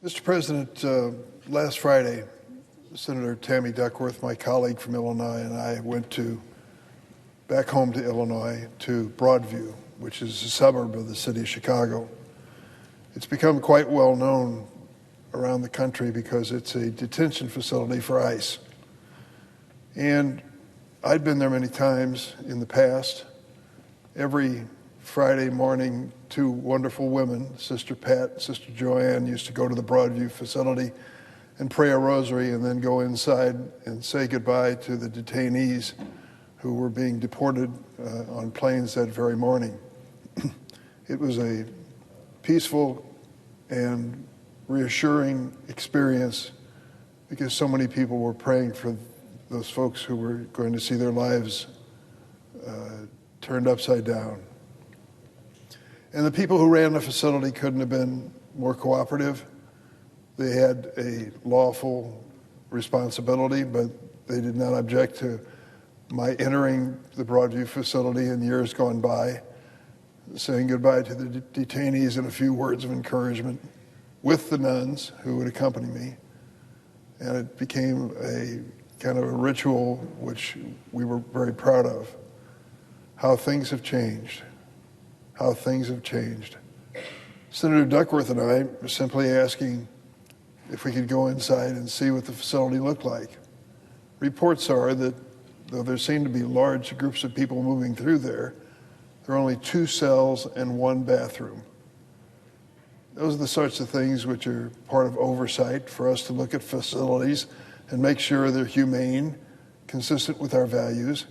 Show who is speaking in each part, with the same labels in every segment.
Speaker 1: Mr. President, last Friday, Senator Tammy Duckworth, my colleague from Illinois, and I went back home to Illinois to Broadview, which is a suburb of the city of Chicago. It's become quite well known around the country because it's a detention facility for ICE. And I'd been there many times in the past. Every Friday morning, two wonderful women, Sister Pat and Sister Joanne, used to go to the Broadview facility and pray a rosary and then go inside and say goodbye to the detainees who were being deported on planes that very morning. It was a peaceful and reassuring experience because so many people were praying for those folks who were going to see their lives turned upside down. And the people who ran the facility couldn't have been more cooperative. They had a lawful responsibility, but they did not object to my entering the Broadview facility in years gone by, saying goodbye to the detainees and a few words of encouragement with the nuns who would accompany me. And it became a kind of a ritual which we were very proud of. How things have changed. How things have changed. Senator Duckworth and I were simply asking if we could go inside and see what the facility looked like. Reports are that though there seem to be large groups of people moving through there are only 2 cells and 1 bathroom. Those are the sorts of things which are part of oversight for us to look at facilities and make sure they're humane, consistent with our values.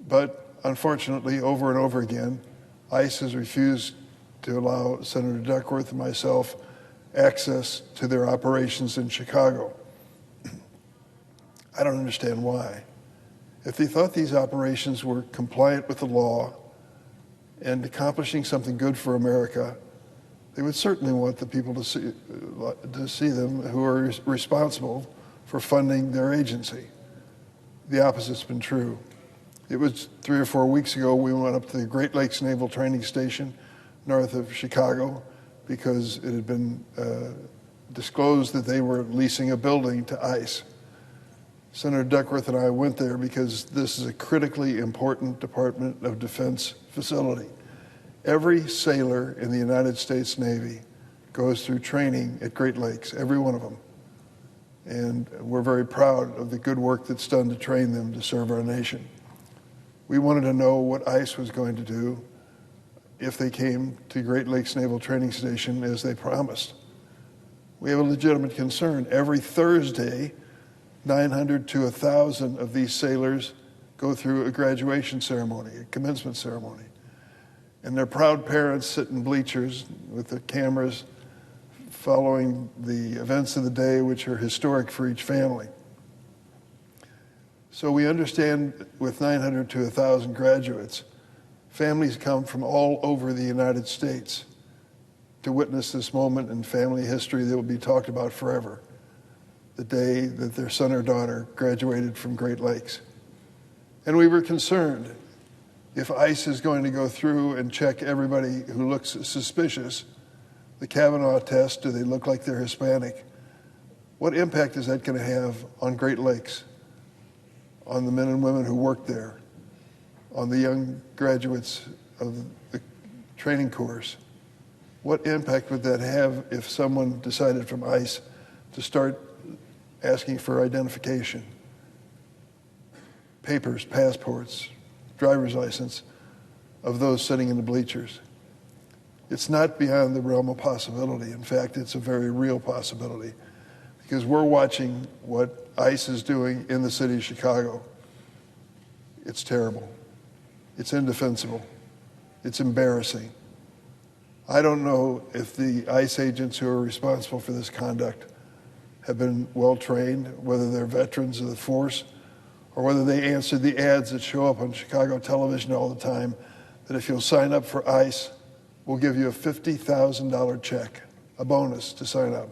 Speaker 1: But unfortunately, over and over again, ICE has refused to allow Senator Duckworth and myself access to their operations in Chicago. I don't understand why. If they thought these operations were compliant with the law and accomplishing something good for America, they would certainly want the people to see them who are responsible for funding their agency. The opposite's been true. It was 3 or 4 weeks ago we went up to the Great Lakes Naval Training Station north of Chicago because it had been disclosed that they were leasing a building to ICE. Senator Duckworth and I went there because this is a critically important Department of Defense facility. Every sailor in the United States Navy goes through training at Great Lakes, every one of them. And we're very proud of the good work that's done to train them to serve our nation. We wanted to know what ICE was going to do if they came to Great Lakes Naval Training Station as they promised. We have a legitimate concern. Every Thursday, 900 to 1,000 of these sailors go through a graduation ceremony, a commencement ceremony. And their proud parents sit in bleachers with their cameras following the events of the day, which are historic for each family. So we understand with 900 to 1,000 graduates, families come from all over the United States to witness this moment in family history that will be talked about forever, the day that their son or daughter graduated from Great Lakes. And we were concerned if ICE is going to go through and check everybody who looks suspicious, the Kavanaugh test, do they look like they're Hispanic? What impact is that going to have on Great Lakes, on the men and women who work there, on the young graduates of the training course? What impact would that have if someone decided from ICE to start asking for identification, papers, passports, driver's license of those sitting in the bleachers? It's not beyond the realm of possibility. In fact, it's a very real possibility because we're watching what ICE is doing in the city of Chicago. It's terrible. It's indefensible. It's embarrassing. I don't know if the ICE agents who are responsible for this conduct have been well trained, whether they're veterans of the force, or whether they answered the ads that show up on Chicago television all the time that if you'll sign up for ICE, we'll give you a $50,000 check, a bonus to sign up.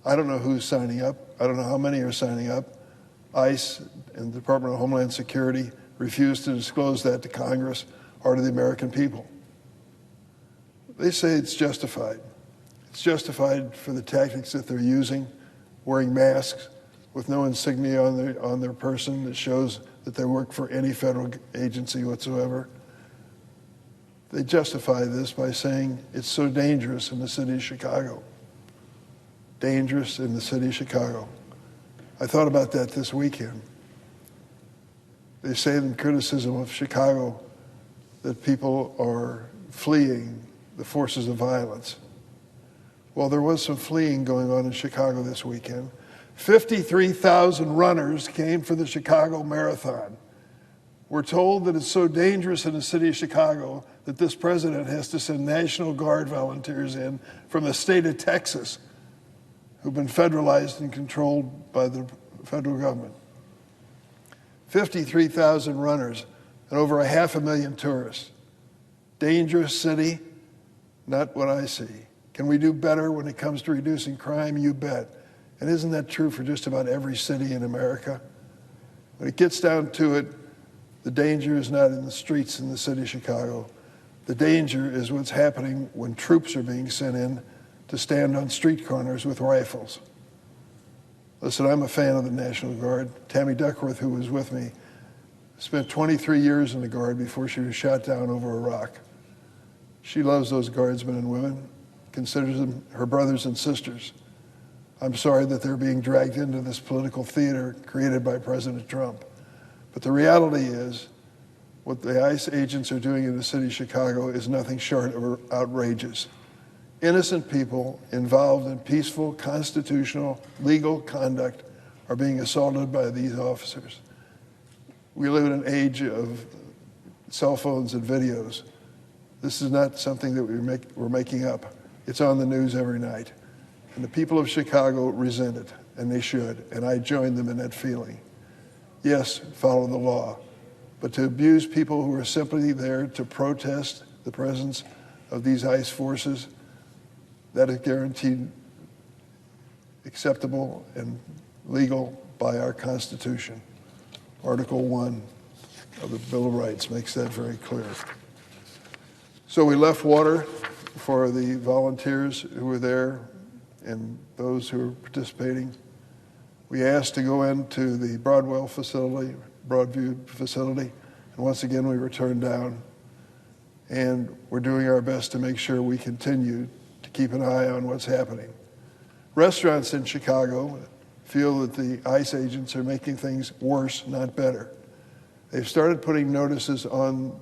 Speaker 1: I don't know who's signing up. I don't know how many are signing up. ICE and the Department of Homeland Security refuse to disclose that to Congress or to the American people. They say it's justified. It's justified for the tactics that they're using, wearing masks with no insignia on their person that shows that they work for any federal agency whatsoever. They justify this by saying it's so dangerous in the city of Chicago. Dangerous in the city of Chicago. I thought about that this weekend. They say in criticism of Chicago that people are fleeing the forces of violence. Well, there was some fleeing going on in Chicago this weekend. 53,000 runners came for the Chicago Marathon. We're told that it's so dangerous in the city of Chicago that this president has to send National Guard volunteers in from the state of Texas, who've been federalized and controlled by the federal government. 53,000 runners and over 500,000 tourists. Dangerous city? Not what I see. Can we do better when it comes to reducing crime? You bet. And isn't that true for just about every city in America? When it gets down to it, the danger is not in the streets in the city of Chicago. The danger is what's happening when troops are being sent in to stand on street corners with rifles. Listen, I'm a fan of the National Guard. Tammy Duckworth, who was with me, spent 23 years in the Guard before she was shot down over Iraq. She loves those Guardsmen and women, considers them her brothers and sisters. I'm sorry that they're being dragged into this political theater created by President Trump. But the reality is, what the ICE agents are doing in the city of Chicago is nothing short of outrageous. Innocent people involved in peaceful, constitutional, legal conduct are being assaulted by these officers. We live in an age of cell phones and videos. This is not something that we're making up. It's on the news every night. And the people of Chicago resent it, and they should, and I join them in that feeling. Yes, follow the law, but to abuse people who are simply there to protest the presence of these ICE forces, that is guaranteed acceptable and legal by our Constitution. Article 1 of the Bill of Rights makes that very clear. So we left water for the volunteers who were there and those who were participating. We asked to go into the Broadview facility, and once again we were turned down. And we're doing our best to make sure we continue to keep an eye on what's happening. Restaurants in Chicago feel that the ICE agents are making things worse, not better. They've started putting notices on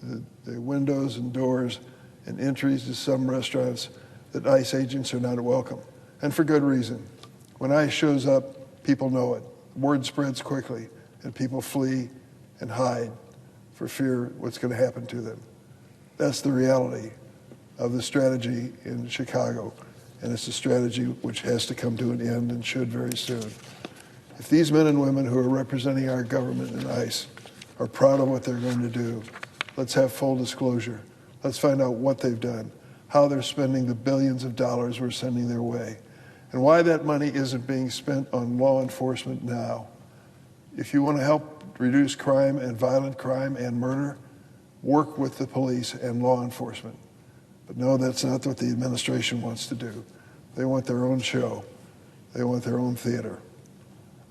Speaker 1: the windows and doors and entries to some restaurants that ICE agents are not welcome, and for good reason. When ICE shows up, people know it. Word spreads quickly, and people flee and hide for fear what's going to happen to them. That's the reality of the strategy in Chicago, and it's a strategy which has to come to an end and should very soon. If these men and women who are representing our government and ICE are proud of what they're going to do, let's have full disclosure. Let's find out what they've done, how they're spending the billions of dollars we're sending their way, and why that money isn't being spent on law enforcement now. If you want to help reduce crime and violent crime and murder, work with the police and law enforcement. But no, that's not what the administration wants to do. They want their own show. They want their own theater.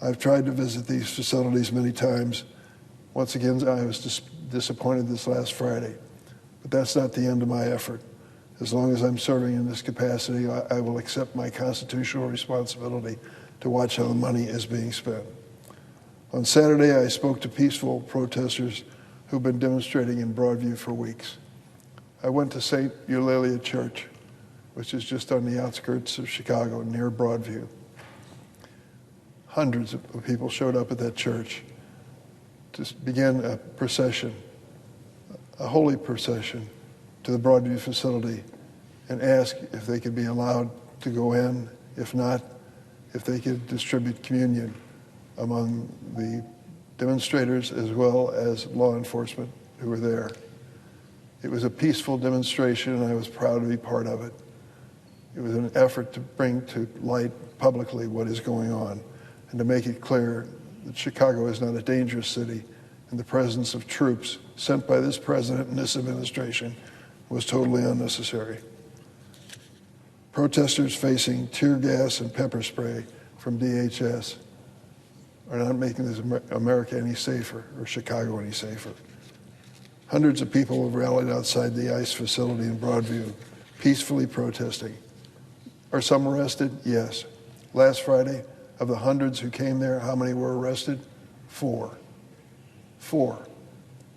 Speaker 1: I've tried to visit these facilities many times. Once again, I was disappointed this last Friday. But that's not the end of my effort. As long as I'm serving in this capacity, I will accept my constitutional responsibility to watch how the money is being spent. On Saturday, I spoke to peaceful protesters who've been demonstrating in Broadview for weeks. I went to St. Eulalia Church, which is just on the outskirts of Chicago, near Broadview. Hundreds of people showed up at that church to begin a procession, a holy procession, to the Broadview facility and ask if they could be allowed to go in. If not, if they could distribute communion among the demonstrators as well as law enforcement who were there. It was a peaceful demonstration, and I was proud to be part of it. It was an effort to bring to light publicly what is going on and to make it clear that Chicago is not a dangerous city, and the presence of troops sent by this president and this administration was totally unnecessary. Protesters facing tear gas and pepper spray from DHS are not making this America any safer or Chicago any safer. Hundreds of people have rallied outside the ICE facility in Broadview, peacefully protesting. Are some arrested? Yes. Last Friday, of the hundreds who came there, how many were arrested? 4. 4.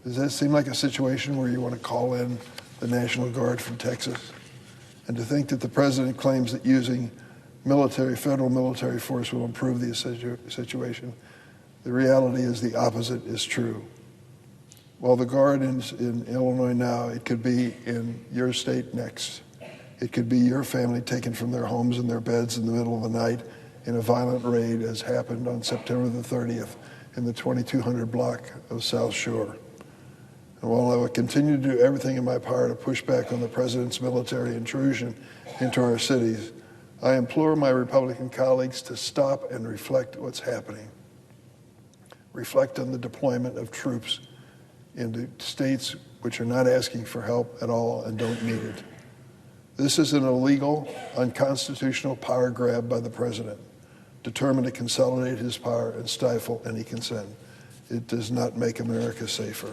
Speaker 1: Does that seem like a situation where you want to call in the National Guard from Texas? And to think that the president claims that using federal military force will improve the situation, the reality is the opposite is true. While the Guard is in Illinois now, it could be in your state next. It could be your family taken from their homes and their beds in the middle of the night in a violent raid as happened on September the 30th in the 2200 block of South Shore. And while I will continue to do everything in my power to push back on the president's military intrusion into our cities, I implore my Republican colleagues to stop and reflect what's happening. Reflect on the deployment of troops into states which are not asking for help at all and don't need it. This is an illegal, unconstitutional power grab by the president, determined to consolidate his power and stifle any consent. It does not make America safer.